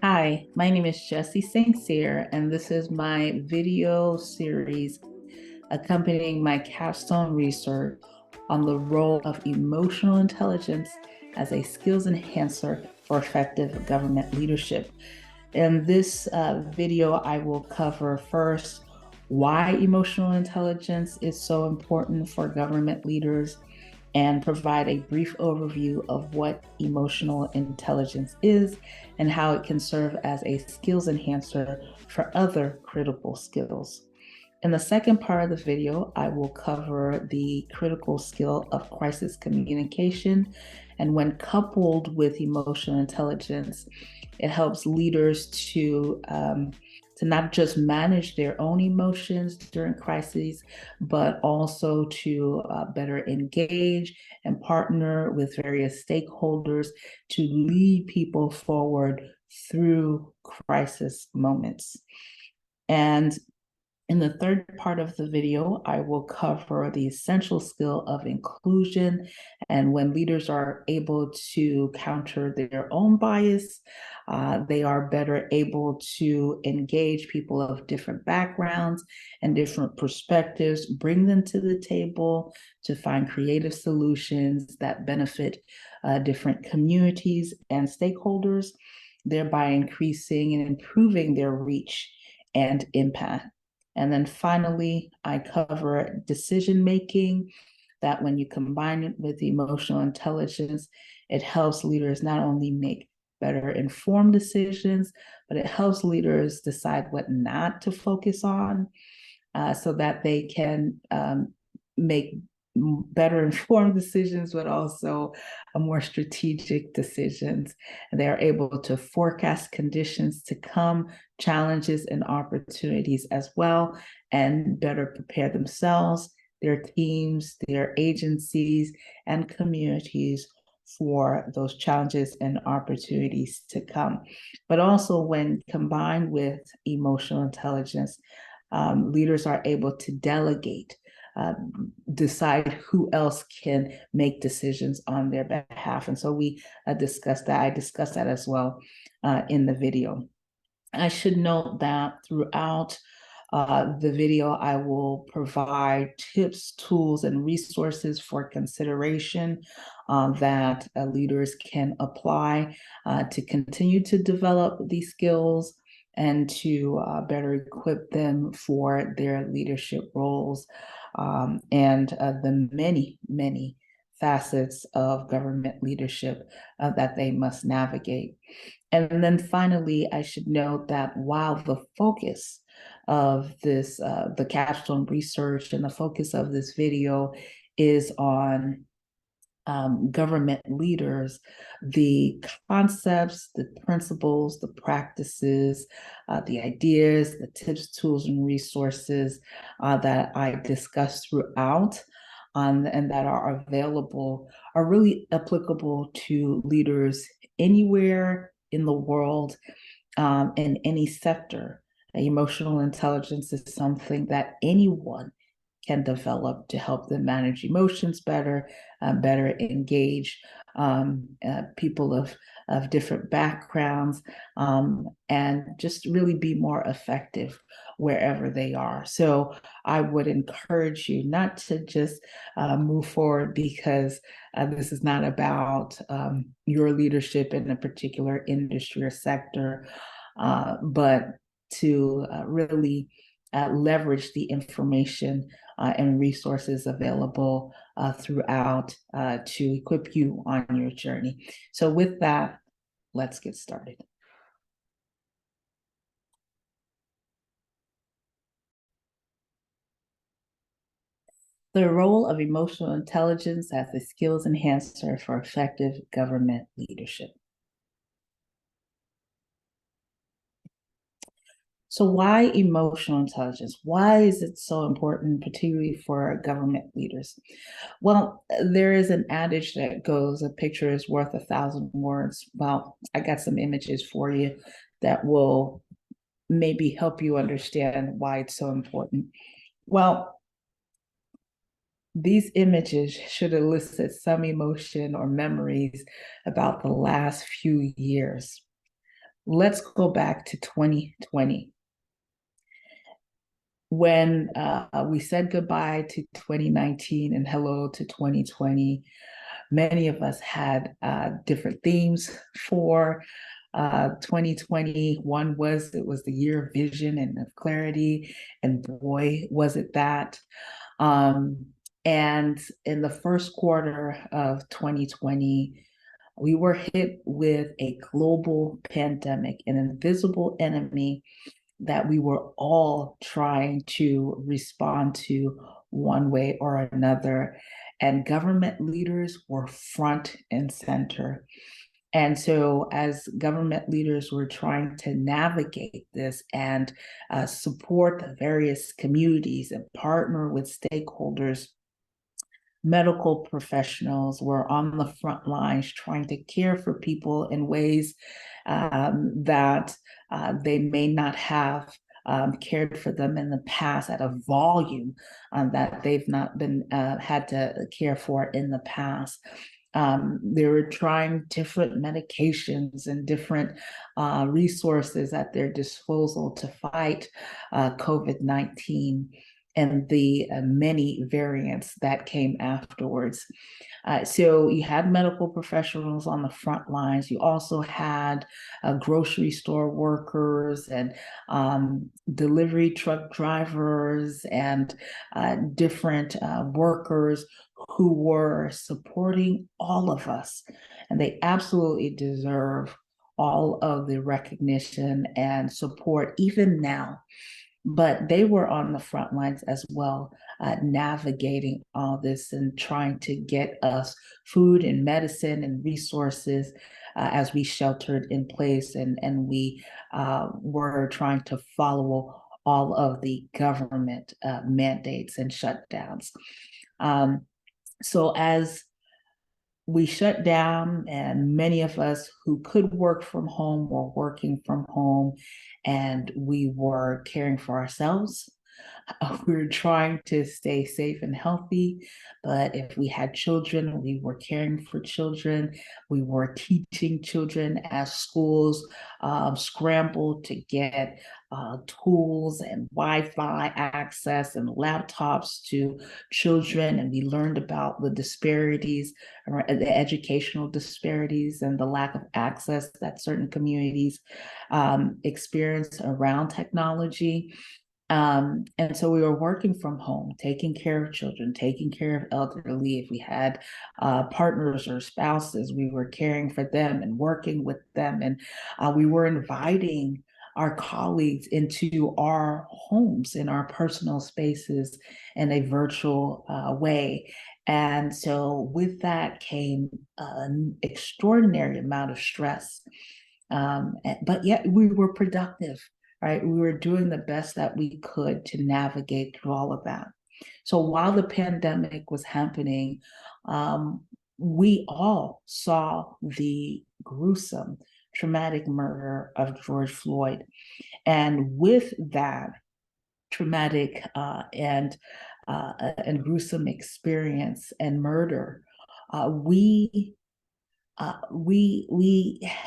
Hi, my name is Jessie Saintcyr, and this is my video series accompanying my capstone research on the role of emotional intelligence as a skills enhancer for effective government leadership. In this video, I will cover first why emotional intelligence is so important for government leaders and provide a brief overview of what emotional intelligence is and how it can serve as a skills enhancer for other critical skills. In the second part of the video, I will cover the critical skill of crisis communication. And when coupled with emotional intelligence, it helps leaders to not just manage their own emotions during crises, but also to better engage and partner with various stakeholders to lead people forward through crisis moments. And in the third part of the video, I will cover the essential skill of inclusion and when leaders are able to counter their own bias, they are better able to engage people of different backgrounds and different perspectives, bring them to the table to find creative solutions that benefit different communities and stakeholders, thereby increasing and improving their reach and impact. And then finally, I cover decision making, that when you combine it with emotional intelligence, it helps leaders not only make better informed decisions, but it helps leaders decide what not to focus on so that they can make better informed decisions, but also more strategic decisions. And they are able to forecast conditions to come, challenges and opportunities as well, and better prepare themselves, their teams, their agencies, and communities for those challenges and opportunities to come. But also when combined with emotional intelligence, leaders are able to delegate, decide who else can make decisions on their behalf. And so we discussed that. I discussed that as well in the video. I should note that throughout the video, I will provide tips, tools, and resources for consideration that leaders can apply to continue to develop these skills and to better equip them for their leadership roles and the many, many facets of government leadership that they must navigate. And then finally, I should note that while the focus of this, the capstone research and the focus of this video is on government leaders, the concepts, the principles, the practices, the ideas, the tips, tools, and resources that I discussed throughout and that are available are really applicable to leaders anywhere in the world, in any sector. Emotional intelligence is something that anyone can develop to help them manage emotions better, better engage people of different backgrounds, and just really be more effective wherever they are. So I would encourage you not to just move forward because this is not about your leadership in a particular industry or sector, but to really leverage the information and resources available throughout to equip you on your journey. So with that, let's get started. The role of emotional intelligence as a skills enhancer for effective government leadership. So why emotional intelligence? Why is it so important, particularly for government leaders? Well, there is an adage that goes, a picture is worth 1,000 words. Well, I got some images for you that will maybe help you understand why it's so important. Well, these images should elicit some emotion or memories about the last few years. let's go back to 2020. When we said goodbye to 2019 and hello to 2020, many of us had different themes for 2020. One was it was the year of vision and of clarity, and boy, was it that. Um, and in the first quarter of 2020, we were hit with a global pandemic, an invisible enemy that we were all trying to respond to one way or another. And government leaders were front and center. And so, as government leaders were trying to navigate this and support the various communities and partner with stakeholders, medical professionals were on the front lines trying to care for people in ways that they may not have cared for them in the past at a volume that they've not been had to care for in the past. They were trying different medications and different resources at their disposal to fight COVID-19 and the many variants that came afterwards. So you had medical professionals on the front lines. You also had grocery store workers and delivery truck drivers and different workers who were supporting all of us. And they absolutely deserve all of the recognition and support, even now. But they were on the front lines as well, navigating all this and trying to get us food and medicine and resources as we sheltered in place and we were trying to follow all of the government mandates and shutdowns. So as we shut down, and many of us who could work from home were working from home, and we were caring for ourselves. We were trying to stay safe and healthy, but if we had children, we were caring for children. We were teaching children as schools scrambled to get tools and Wi-Fi access and laptops to children, and we learned about the disparities, the educational disparities and the lack of access that certain communities experience around technology. And so we were working from home, taking care of children, taking care of elderly. If we had partners or spouses, we were caring for them and working with them. And we were inviting our colleagues into our homes, in our personal spaces in a virtual way. And so with that came an extraordinary amount of stress. But yet we were productive, right? We were doing the best that we could to navigate through all of that. So while the pandemic was happening, we all saw the gruesome, traumatic murder of George Floyd. And with that traumatic and gruesome experience and murder, we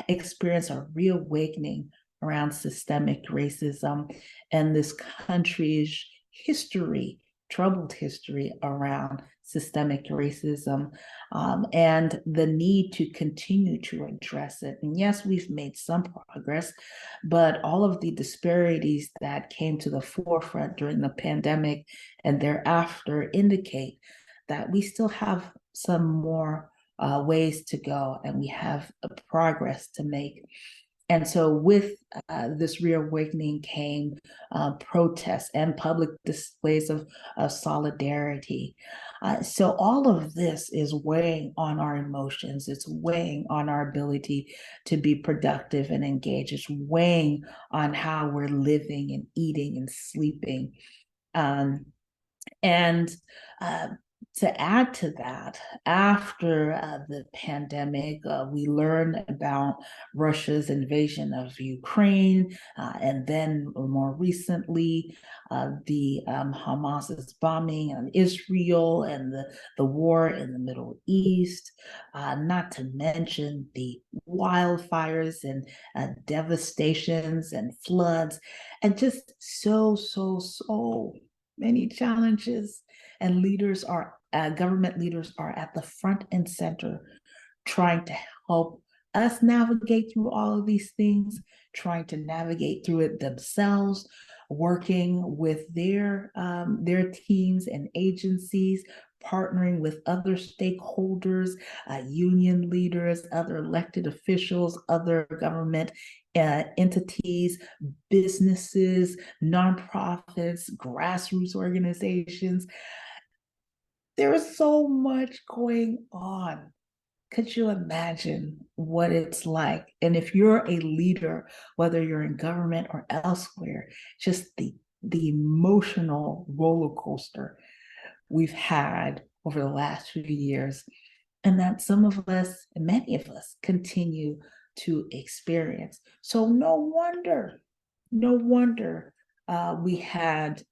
experience a reawakening around systemic racism and this country's history, troubled history around systemic racism, and the need to continue to address it. And yes, we've made some progress, but all of the disparities that came to the forefront during the pandemic and thereafter indicate that we still have some more ways to go, and we have a progress to make. And so with this reawakening came protests and public displays of solidarity. So all of this is weighing on our emotions. It's weighing on our ability to be productive and engaged. It's weighing on how we're living and eating and sleeping. And To add to that, after the pandemic, we learned about Russia's invasion of Ukraine, and then more recently, the Hamas's bombing on Israel and the war in the Middle East, not to mention the wildfires and devastations and floods, and just so many challenges. And government leaders are at the front and center trying to help us navigate through all of these things, trying to navigate through it themselves, working with their teams and agencies, partnering with other stakeholders, union leaders, other elected officials, other government entities, businesses, nonprofits, grassroots organizations. There is so much going on. Could you imagine what it's like? And if you're a leader, whether you're in government or elsewhere, just the emotional roller coaster we've had over the last few years, and that some of us, and many of us, continue to experience. So no wonder we had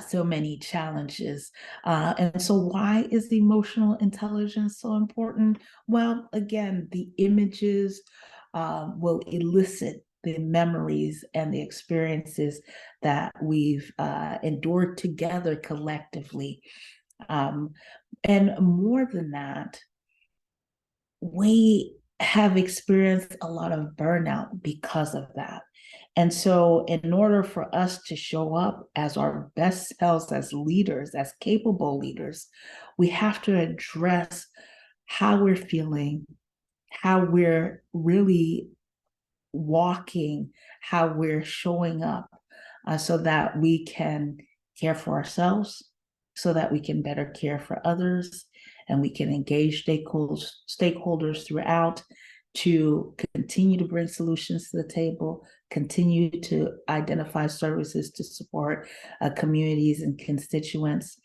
so many challenges. And so, why is emotional intelligence so important? Well, again, the images will elicit the memories and the experiences that we've endured together collectively. Um, and more than that, we have experienced a lot of burnout because of that. And so, in order for us to show up as our best selves as leaders, as capable leaders, we have to address how we're feeling, how we're really walking, how we're showing up, so that we can care for ourselves, so that we can better care for others, and we can engage stakeholders throughout to continue to bring solutions to the table, continue to identify services to support communities and constituents,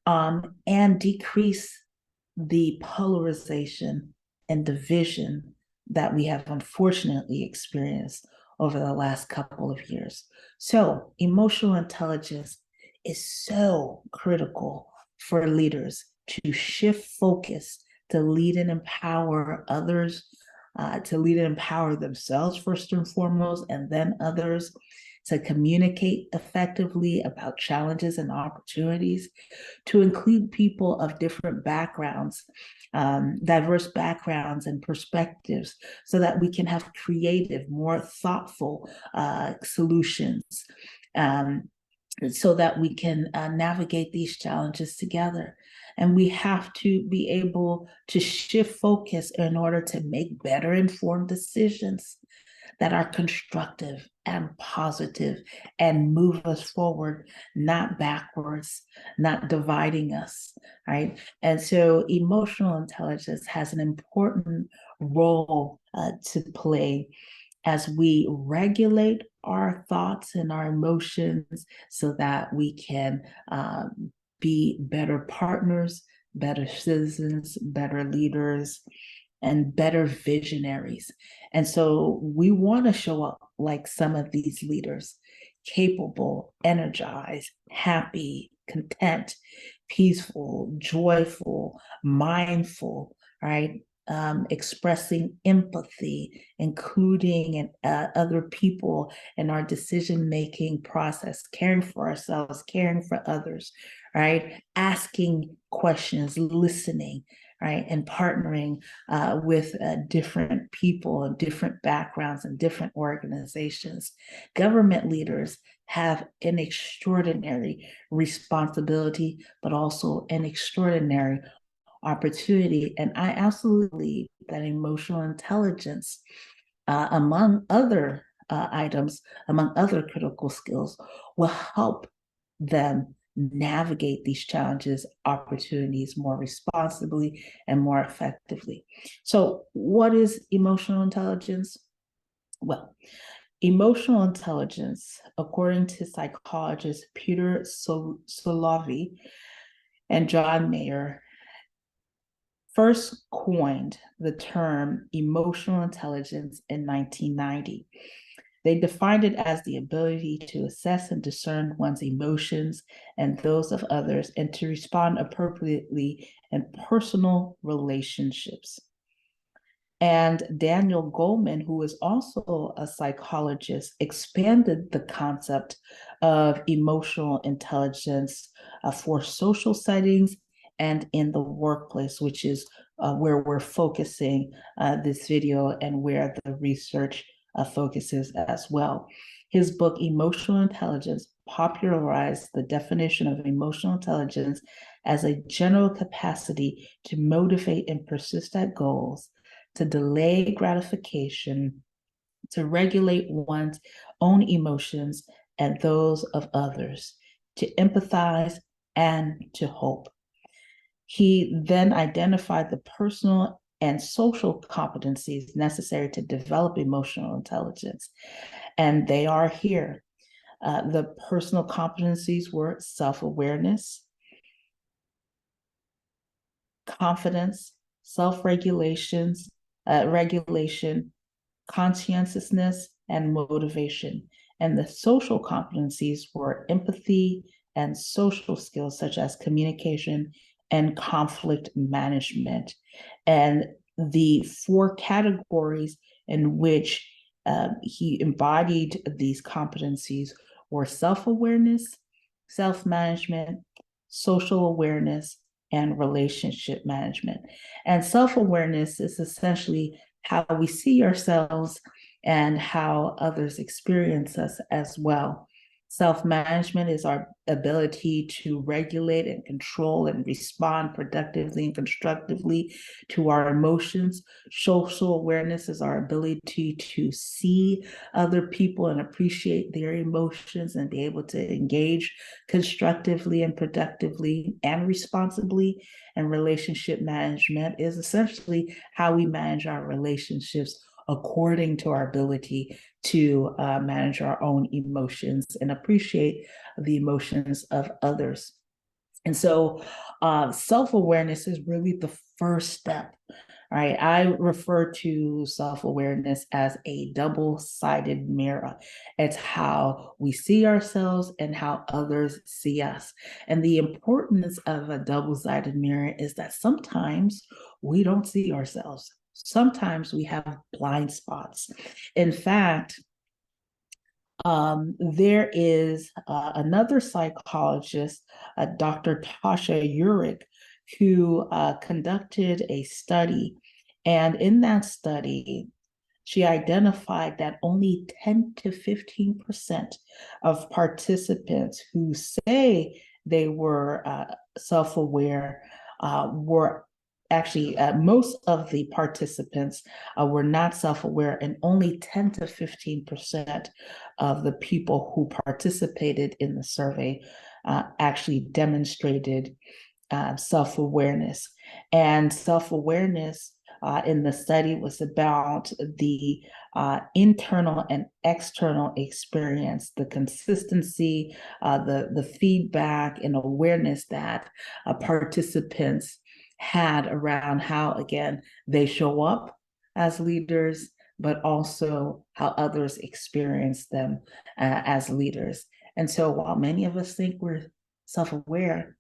and decrease the polarization and division that we have unfortunately experienced over the last couple of years. So, emotional intelligence is so critical for leaders to shift focus, to lead and empower others, to lead and empower themselves first and foremost, and then others, to communicate effectively about challenges and opportunities, to include people of different backgrounds, diverse backgrounds and perspectives, so that we can have creative, more thoughtful solutions, so that we can navigate these challenges together. And we have to be able to shift focus in order to make better informed decisions that are constructive and positive and move us forward, not backwards, not dividing us, right? And so emotional intelligence has an important role to play as we regulate our thoughts and our emotions so that we can be better partners, better citizens, better leaders, and better visionaries. And so we want to show up like some of these leaders, capable, energized, happy, content, peaceful, joyful, mindful, right? Expressing empathy, including other people in our decision-making process, caring for ourselves, caring for others, right? Asking questions, listening, right? And partnering with different people and different backgrounds and different organizations. Government leaders have an extraordinary responsibility, but also an extraordinary opportunity. And I absolutely believe that emotional intelligence, among other items, among other critical skills, will help them navigate these challenges, opportunities more responsibly and more effectively. So, what is emotional intelligence? Well, emotional intelligence, according to psychologist Peter Solovey, and John Mayer first coined the term emotional intelligence in 1990. They defined it as the ability to assess and discern one's emotions and those of others and to respond appropriately in personal relationships. And Daniel Goleman, who is also a psychologist, expanded the concept of emotional intelligence for social settings and in the workplace, which is where we're focusing this video and where the research focuses as well. His book, Emotional Intelligence, popularized the definition of emotional intelligence as a general capacity to motivate and persist at goals, to delay gratification, to regulate one's own emotions and those of others, to empathize, and to hope. He then identified the personal and social competencies necessary to develop emotional intelligence, and they are here. The personal competencies were self-awareness, confidence, self-regulations, regulation, conscientiousness, and motivation. And the social competencies were empathy and social skills such as communication and conflict management. And the four categories in which he embodied these competencies were self-awareness, self-management, social awareness, and relationship management. And self-awareness is essentially how we see ourselves and how others experience us as well. Self-management is our ability to regulate and control and respond productively and constructively to our emotions. Social awareness is our ability to see other people and appreciate their emotions and be able to engage constructively and productively and responsibly. And relationship management is essentially how we manage our relationships according to our ability to manage our own emotions and appreciate the emotions of others. And so self-awareness is really the first step, right? I refer to self-awareness as a double-sided mirror. It's how we see ourselves and how others see us. And the importance of a double-sided mirror is that sometimes we don't see ourselves. Sometimes we have blind spots. In fact, there is another psychologist, Dr. Tasha Eurich, who conducted a study. And in that study, she identified that only 10 to 15% of participants who say they were self-aware were actually, most of the participants were not self-aware, and only 10 to 15% of the people who participated in the survey actually demonstrated self-awareness. And self-awareness in the study was about the internal and external experience, the consistency, the feedback and awareness that participants had around how, again, they show up as leaders, but also how others experience them as leaders. And so while many of us think we're self-aware,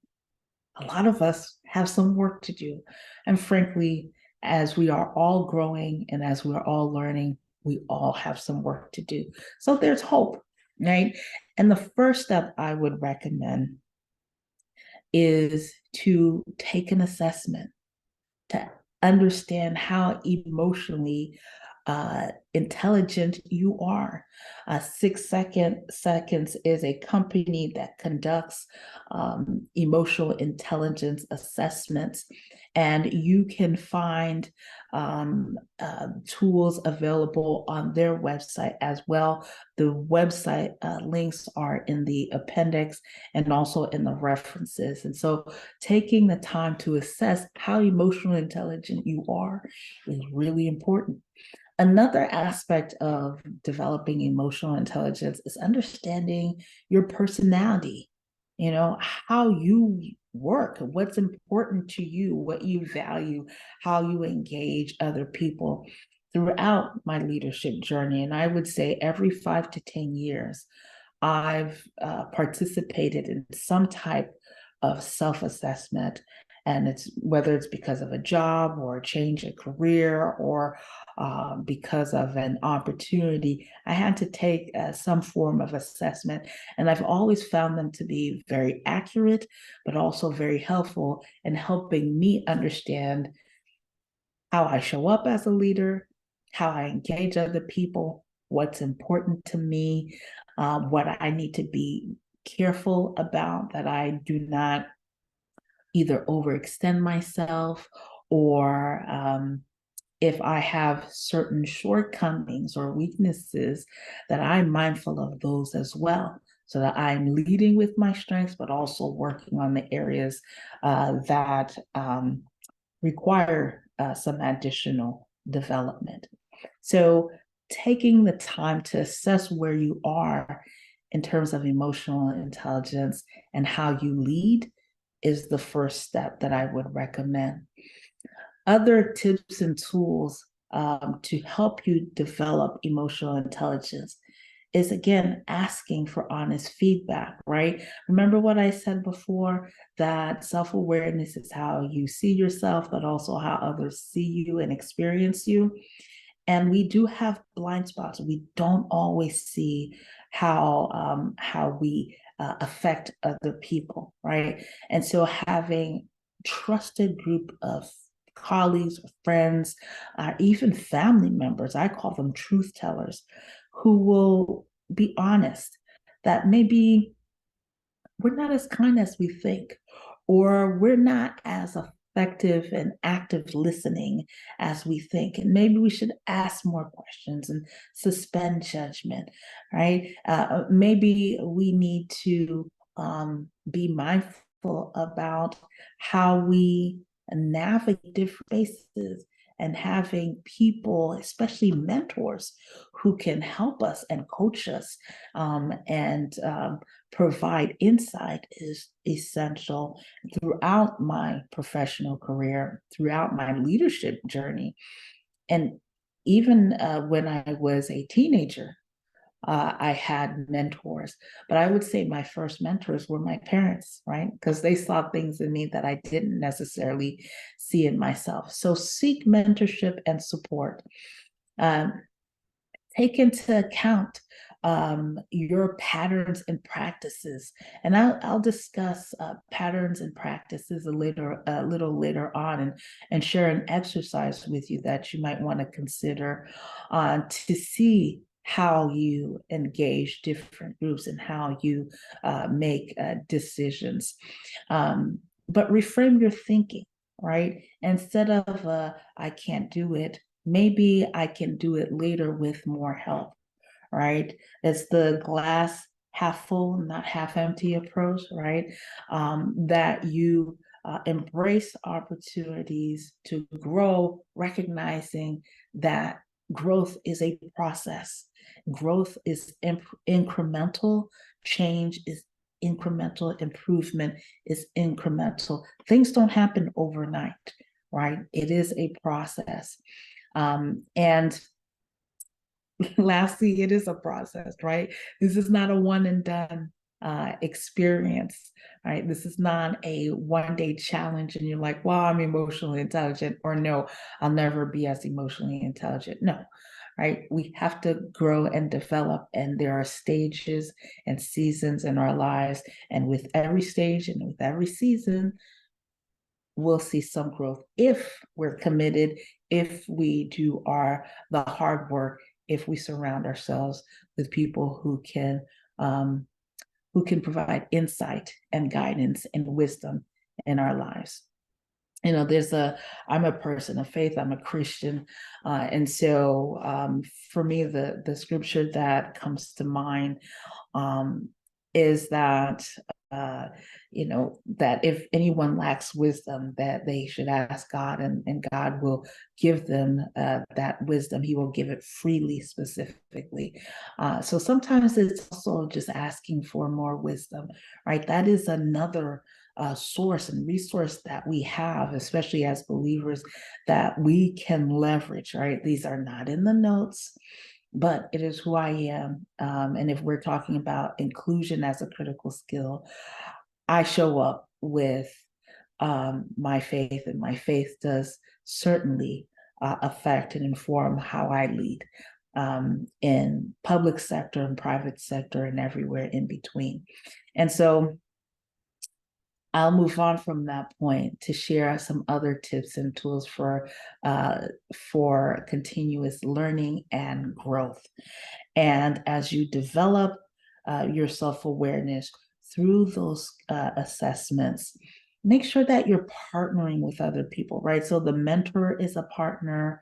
a lot of us have some work to do. And frankly, as we are all growing and as we're all learning, we all have some work to do. So there's hope, right? And the first step I would recommend is to take an assessment, to understand how emotionally intelligent you are. 6 Seconds is a company that conducts emotional intelligence assessments, and you can find tools available on their website as well. The website links are in the appendix and also in the references. And so taking the time to assess how emotionally intelligent you are is really important. Another aspect of developing emotional intelligence is understanding your personality. how you work, what's important to you, what you value, how you engage other people throughout my leadership journey. And I would say every 5 to 10 years, I've participated in some type of self-assessment, and it's whether it's because of a job or a change in career or because of an opportunity, I had to take some form of assessment, and I've always found them to be very accurate, but also very helpful in helping me understand how I show up as a leader, how I engage other people, what's important to me, what I need to be careful about, that I do not either overextend myself or if I have certain shortcomings or weaknesses, that I'm mindful of those as well, so that I'm leading with my strengths, but also working on the areas that require some additional development. So taking the time to assess where you are in terms of emotional intelligence and how you lead is the first step that I would recommend. Other tips and tools to help you develop emotional intelligence is, again, asking for honest feedback, right? Remember what I said before, that self-awareness is how you see yourself, but also how others see you and experience you. And we do have blind spots. We don't always see how we affect other people, right? And so having trusted group of colleagues, or friends, even family members, I call them truth tellers, who will be honest, that maybe we're not as kind as we think, or we're not as effective and active listening as we think. And maybe we should ask more questions and suspend judgment, right? Maybe we need to be mindful about how we navigate different spaces, and having people, especially mentors, who can help us and coach us and provide insight is essential throughout my professional career, throughout my leadership journey. And even when I was a teenager, I had mentors, but I would say my first mentors were my parents, right? Because they saw things in me that I didn't necessarily see in myself. So seek mentorship and support. Um, Take into account your patterns and practices. And I'll discuss patterns and practices a little later on, and share an exercise with you that you might want to consider to see how you engage different groups and how you make decisions. But reframe your thinking, right? Instead of I can't do it, maybe I can do it later with more help, right? It's the glass half full, not half empty approach, right? That you embrace opportunities to grow, recognizing that growth is a process. Growth is incremental, change is incremental, improvement is incremental. Things don't happen overnight, right? It is a process. And lastly, it is a process, right? This is not a one and done experience, right? This is not a one-day challenge and you're like, well, I'm emotionally intelligent, or no, I'll never be as emotionally intelligent. No, right? We have to grow and develop, and there are stages and seasons in our lives. And with every stage and with every season, we'll see some growth if we're committed, if we do the hard work, if we surround ourselves with people who can provide insight and guidance and wisdom in our lives. I'm a person of faith, I'm a Christian, and so for me, the scripture that comes to mind is that that if anyone lacks wisdom, that they should ask God, and God will give them that wisdom. He will give it freely, specifically. So sometimes it's also just asking for more wisdom, right? That is another source and resource that we have, especially as believers, that we can leverage, right? These are not in the notes, but it is who I am. And if we're talking about inclusion as a critical skill, I show up with my faith, and my faith does certainly affect and inform how I lead in public sector and private sector and everywhere in between. And so I'll move on from that point to share some other tips and tools for continuous learning and growth. And as you develop your self-awareness through those assessments, make sure that you're partnering with other people, right? So the mentor is a partner.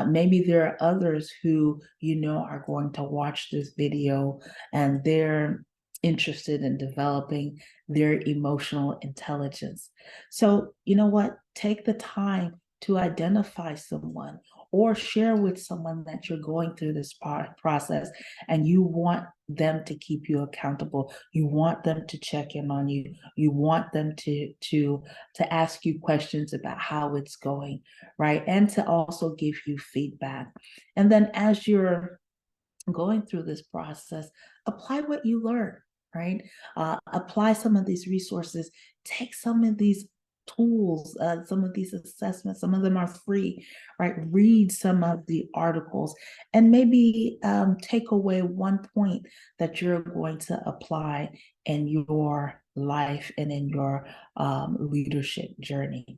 Maybe there are others who are going to watch this video, and they're interested in developing their emotional intelligence. So, you know what? Take the time to identify someone or share with someone that you're going through this process, and you want them to keep you accountable. You want them to check in on you. You want them to ask you questions about how it's going, right? And to also give you feedback. And then as you're going through this process, apply what you learn, right? Apply some of these resources, take some of these tools, some of these assessments, some of them are free, right? Read some of the articles, and maybe take away one point that you're going to apply in your life and in your leadership journey.